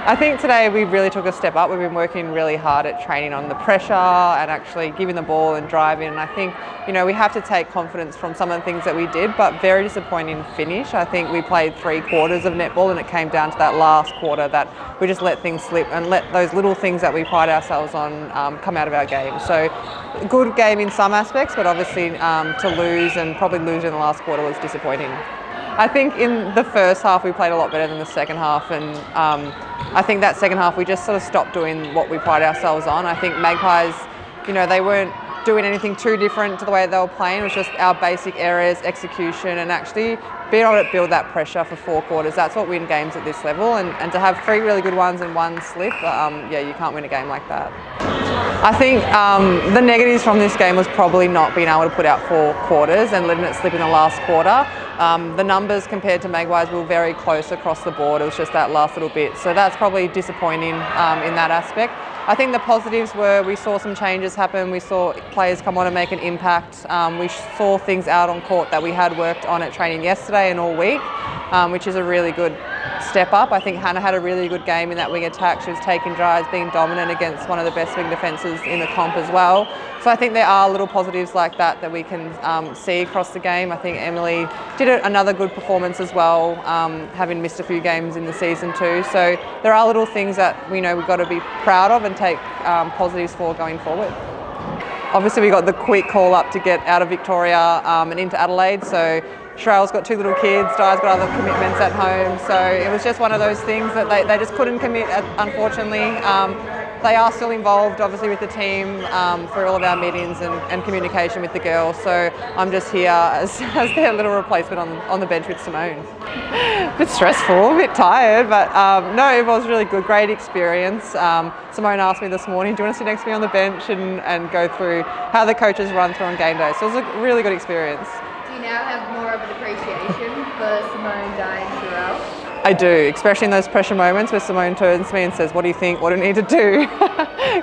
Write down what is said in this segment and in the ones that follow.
I think today we really took a step up. We've been working really hard at training on the pressure and actually giving the ball and driving. And I think, we have to take confidence from some of the things that we did, but very disappointing finish. I think we played 3 quarters of netball and it came down to that last quarter that we just let things slip and let those little things that we pride ourselves on come out of our game. So good game in some aspects, but obviously to lose and probably lose in the last quarter was disappointing. I think in the first half we played a lot better than the second half, and I think that second half we just sort of stopped doing what we pride ourselves on. I think Magpies, they weren't doing anything too different to the way they were playing. It was just our basic areas, execution, and actually being able to build that pressure for 4 quarters. That's what wins games at this level, and to have 3 really good ones and 1 slip, you can't win a game like that. I think the negatives from this game was probably not being able to put out 4 quarters and letting it slip in the last quarter. The numbers compared to Magpies were very close across the board. It was just that last little bit. So that's probably disappointing in that aspect. I think the positives were we saw some changes happen. We saw players come on and make an impact. We saw things out on court that we had worked on at training yesterday and all week, which is a really good step up. I think Hannah had a really good game in that wing attack. She was taking drives, being dominant against one of the best wing defences in the comp as well. So I think there are little positives like that we can see across the game. I think Emily did another good performance as well, having missed a few games in the season too. So there are little things that we've got to be proud of and take positives for going forward. Obviously we got the quick call up to get out of Victoria and into Adelaide. So Sherelle's got 2 little kids, Di's got other commitments at home, so it was just one of those things that they just couldn't commit, unfortunately. They are still involved, obviously, with the team through all of our meetings and communication with the girls, so I'm just here as their little replacement on the bench with Simone. A bit stressful, a bit tired, but no, it was really good, great experience. Simone asked me this morning, do you want to sit next to me on the bench and go through how the coaches run through on game day, so it was a really good experience. Do you now have more of an appreciation for Simone, Di and Sherelle? I do, especially in those pressure moments where Simone turns to me and says, what do you think, what do I need to do?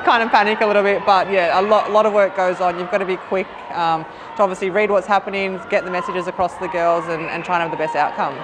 Kind of panic a little bit, but yeah, a lot of work goes on. You've got to be quick to obviously read what's happening, get the messages across to the girls and try and have the best outcome.